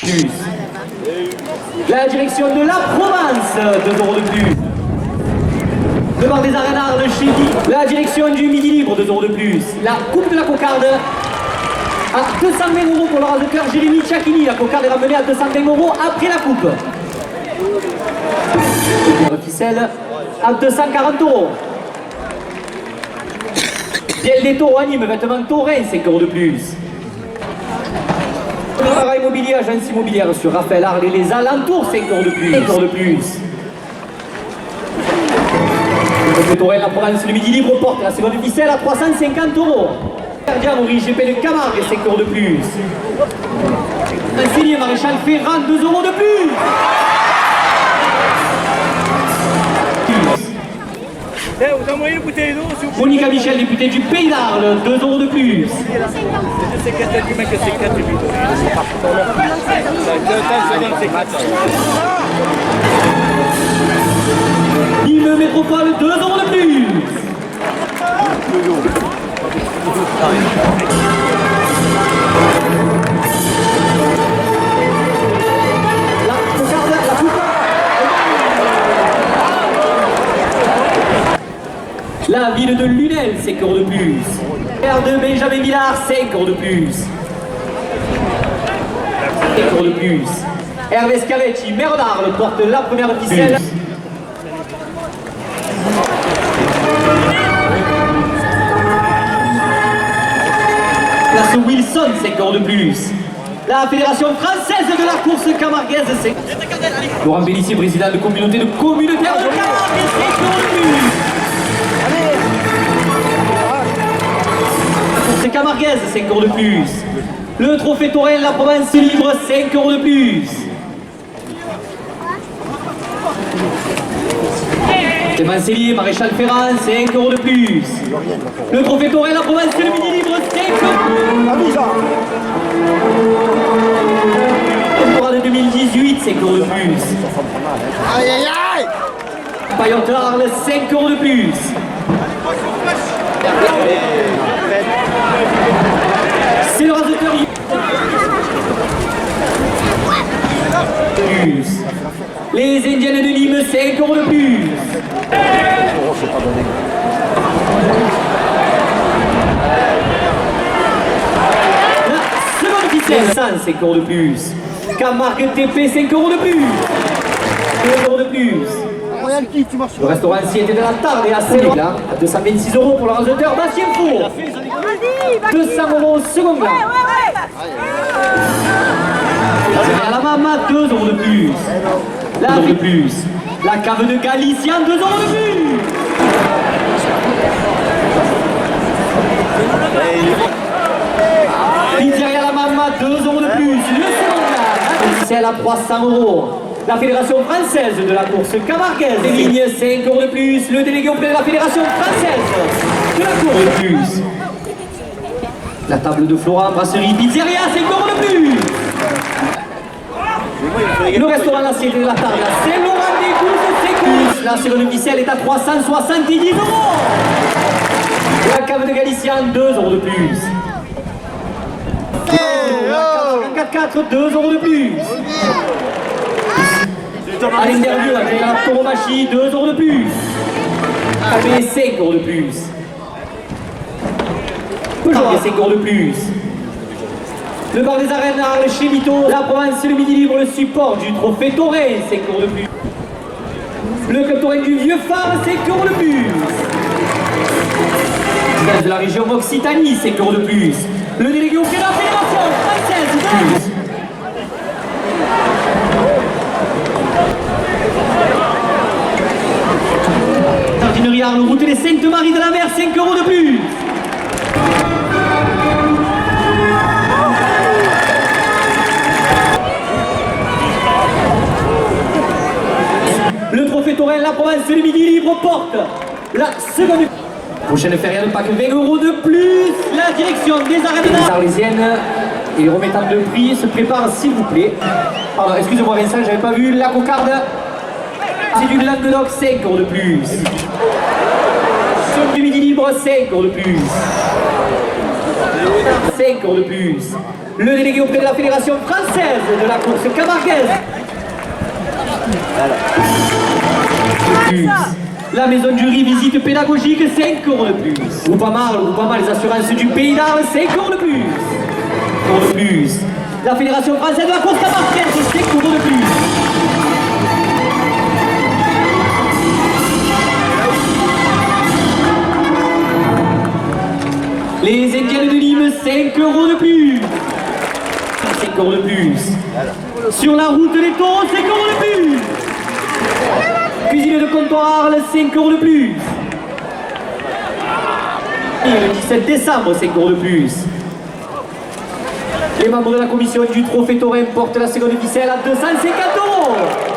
Plus. La direction de la Provence, 2 € de plus. Devant des arénards de Chédy, la direction du Midi Libre, 2 € de plus. La Coupe de la Cocarde, à 220 € pour le raseteur Jérémy Tchakini. La Cocarde est ramenée à 220 € après la coupe. Le ficelle à 240 €. Biel des taureaux anime, vêtements taurins, 5 € de plus. Préparat immobilier, agence immobilière sur Raphaël Arles et les alentours, 5 € de plus. 5 € de plus. Le Taurel, la Provence, le Midi Libre porte la seconde ficelle à 350 €. Gardien Maurice GP de Camargue, 5 € de plus. Insigné Maréchal Ferrand, 2 € de plus. Vous envoyez une bouteille d'eau, s'il vous plaît. Monica Michel, députée du Pays d'Arles, 2 € de plus. Nîmes Métropole, 2 € de plus. La ville de Lunel, 5 € de plus. Père de Benjamin Villard, 5 € de plus. 5 € de plus. Hervé Scavetti, maire d'Arles, porte la première ficelle. Place Wilson, 5 € de plus. La Fédération française de la course camarguaise, c'est Laurent Bellissier, président de communauté de communautaires de Camargue, 5 € de plus. C'est camarguaise, 5 € de plus. Le trophée Taurel, la Provence Libre, 5 € de plus. Clément Cellier, Maréchal Ferrand, 5 € de plus. Le trophée Taurel, la Provence le Midi Libre, 5 €. Temporade 2018, 5 € de plus. Aïe aïe aïe. Payotte Arles, 5 € de plus. C'est le raseteur. Les Indiennes de Nîmes, 5 € de plus. La seconde ficelle, 5 € de plus. Camargue TP, 5 € de plus. 2 € de plus. Le restaurant s'y était de la Tarde et à Céline, à 226 € pour le raseteur Bastien Four. 200 € au second là. À la Mama, 2 € de plus. La de plus. La cave de Galicien, 2 € de plus. Pizzeria La Mama, 2 € de plus. Le second là, c'est à 300 €. La Fédération française de la course camarguaise déligne 5 € de plus. Le délégué auprès de la Fédération française de la course de plus. La table de Flora, brasserie, pizzeria, 5 € de plus. Le restaurant La Cité de la Tarde, c'est le rendez-vous de Sécus. La seconde ficelle est à 370 €. La cave de Galicien, 2 € de plus. La cave 4x4, 2 € de plus. À l'interview, avec la tauromachie, 2 € de plus. AB, 5 € de plus. Peugeot, 5 € de plus. Le bar des arénards chez Mito, la Provence, le Midi Libre, le support du trophée Taurin, 5 € de plus. Le club Taurin du Vieux Phare, 5 € de plus. De la région Occitanie, 5 € de plus. Le délégué auprès de la Fédération française de plus. Jardinerie Arles, route des Saintes-Maries de la Mer, 5 € de plus. Le trophée Taurel, la Provence, le Midi Libre porte la seconde. Prochaine feria de Pâques, 20 € de plus. La direction des arènes arlésiennes et les remettants de prix se préparent, s'il vous plaît. Pardon, excusez-moi Vincent, j'avais pas vu la cocarde. C'est du Languedoc, 5 € de plus. Sur du Midi Libre, 5 € de plus. 5 € de plus. le délégué auprès de la Fédération française de la course camarguaise. La maison de jury visite pédagogique, 5 € de plus. Ou pas mal, les assurances du Pays d'Arles, 5 € de plus. De plus. La Fédération française de la course camarguaise, 5 € de plus. Les Indiennes de Nîmes, 5 € de plus. 5 € de plus. Sur la route des taureaux, 5 € de plus. Cuisine de comptoir, 5 € de plus. Et le 17 décembre, 5 € de plus. Les membres de la commission du Trophée Taurin portent la seconde ficelle à 250 €.